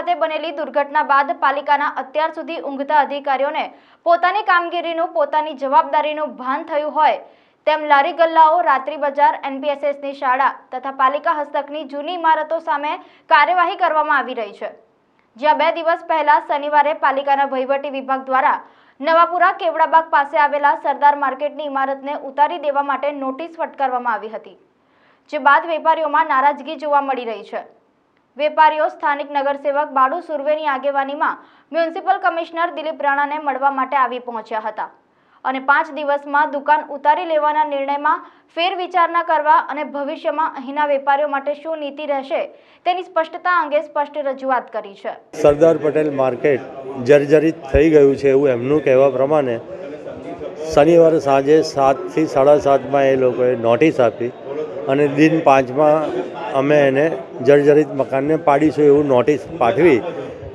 ખાતે બનેલી દુર્ઘટના બાદ પાલિકાના અત્યાર સુધી ઊંઘતા અધિકારીઓને પોતાની કામગીરીનું પોતાની જવાબદારીનું ભાન થયું હોય તેમ લારી ગલ્લાઓ, રાત્રિ બજાર, એનપીએસએસની શાળા તથા પાલિકા હસ્તકની જૂની ઇમારતો સામે કાર્યવાહી કરવામાં આવી રહી છે। જ્યાં 2 દિવસ પહેલા શનિવારે પાલિકાના વહીવટી વિભાગ દ્વારા નવાપુરા કેવડાબાગ પાસે આવેલા સરદાર માર્કેટની ઇમારતને ઉતારી દેવા માટે નોટિસ ફટકારવામાં આવી હતી, જે બાદ વેપારીઓમાં નારાજગી જોવા મળી રહી છે। વેપારીઓ સ્થાનિક નગરસેવક બાળુ સુરવેની આગેવાનીમાં મ્યુનિસિપલ કમિશનર દિલીપ રાણાને મળવા માટે આવી પહોંચ્યા હતા અને 5 દિવસમાં દુકાન ઉતારી લેવાના નિર્ણયમાં ફેરવિચારણા કરવા અને ભવિષ્યમાં અહીંના વેપારીઓ માટે શું નીતિ રહેશે તેની સ્પષ્ટતા અંગે સ્પષ્ટ રજૂઆત કરી છે। સરદાર પટેલ માર્કેટ જર્જરિત થઈ ગયું છે એવું એમનું કહેવા પ્રમાણે શનિવારે સાંજે 7 થી 7:30 એ લોકોએ નોટિસ આપી અને દિન 5માં અમે એને જર્જરિત મકાનને પાડીશું એવું નોટિસ પાઠવી।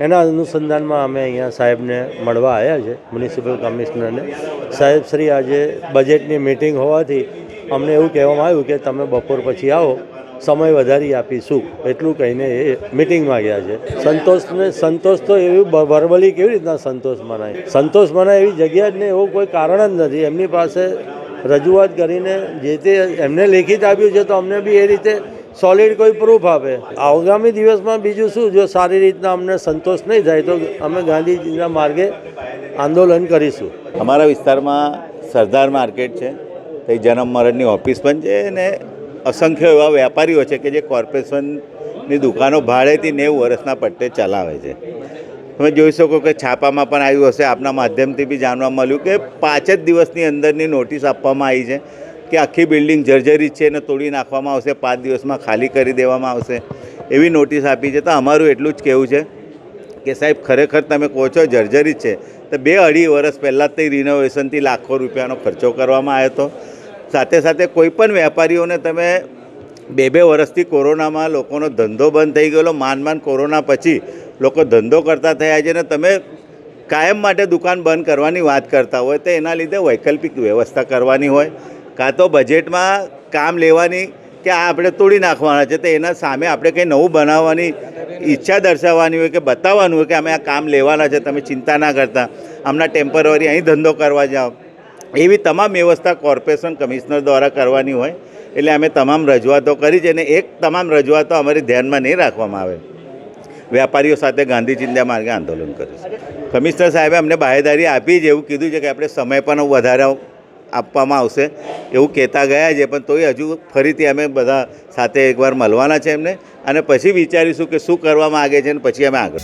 એના અનુસંધાનમાં અમે અહીંયા સાહેબને મળવા આવ્યા છે, મ્યુનિસિપલ કમિશનરને। સાહેબ શ્રી આજે બજેટની મિટિંગ હોવાથી અમને એવું કહેવામાં આવ્યું કે તમે બપોર પછી આવો, સમય વધારી આપીશું, એટલું કહીને એ મિટિંગમાં ગયા છે। સંતોષ તો એવું વર્બલી કેવી રીતના સંતોષ મનાય એવી જગ્યા જ નહીં, એવું કોઈ કારણ જ નથી। એમની પાસે રજૂઆત કરીને જે તે એમને લેખિત આપ્યું છે તો અમને બી એ રીતે સોલિડ કોઈ પ્રૂફ આપે। આગામી દિવસમાં બીજું શું, જો સારી રીતના અમને સંતોષ નહીં થાય તો અમે ગાંધીજીના માર્ગે આંદોલન કરીશું। અમારા વિસ્તારમાં સરદાર માર્કેટ છે, તે જન્મ મરણની ઓફિસ પણ છે અને અસંખ્ય એવા વેપારીઓ છે કે જે કોર્પોરેશનની દુકાનો ભાડેથી 90 વર્ષના પટ્ટે ચલાવે છે। તમે જોઈ શકો કે છાપામાં પણ આવ્યું હશે, આપના માધ્યમથી બી જાણવા મળ્યું કે 5 જ દિવસની અંદરની નોટિસ આપવામાં આવી છે કે આખી બિલ્ડિંગ જર્જરિત છે અને તોડી નાખવામાં આવશે, 5 દિવસમાં ખાલી કરી દેવામાં આવશે એવી નોટિસ આપી છે। તો અમારું એટલું જ કહેવું છે કે સાહેબ, ખરેખર તમે કહો છો જર્જરિત છે તો 2-2.5 વર્ષ પહેલાં તે રિનોવેશનથી લાખો રૂપિયાનો ખર્ચો કરવામાં આવ્યો હતો। સાથે સાથે કોઈ પણ વેપારીઓને તમે 2-2 વર્ષથી કોરોનામાં લોકોનો ધંધો બંધ થઈ ગયેલો, માંડ કોરોના પછી લોકો ધંધો કરતા થયા છે ને તમે કાયમ માટે દુકાન બંધ કરવાની વાત કરતા હોય તો એના લીધે વૈકલ્પિક વ્યવસ્થા કરવાની હોય, કાં તો બજેટમાં કામ લેવાની કે આ આપણે તોડી નાખવાના છે તો એના સામે આપણે કંઈ નવું બનાવવાની ઈચ્છા દર્શાવવાની હોય કે બતાવવાનું હોય કે અમે આ કામ લેવાના છે, તમે ચિંતા ના કરતા, હમણાં ટેમ્પરરી અહીં ધંધો કરવા જાઓ, એવી તમામ વ્યવસ્થા કોર્પોરેશન કમિશનર દ્વારા કરવાની હોય। એટલે અમે તમામ રજૂઆતો કરી છે અને એક તમામ રજૂઆતો અમારી ધ્યાનમાં નહીં રાખવામાં આવે, વેપારીઓ સાથે ગાંધીજીના માર્ગે આંદોલન કરીશું। કમિશનર સાહેબે અમને બાહેદારી આપી છે, એવું કીધું છે કે આપણે સમય પણ વધારે આપવામાં આવશે એવું કહેતા ગયા છે, પણ તોય હજુ ફરીથી અમે બધા સાથે એકવાર મળવાના છે એમને અને પછી વિચારીશું કે શું કરવા માગે છે અને પછી અમે આગળ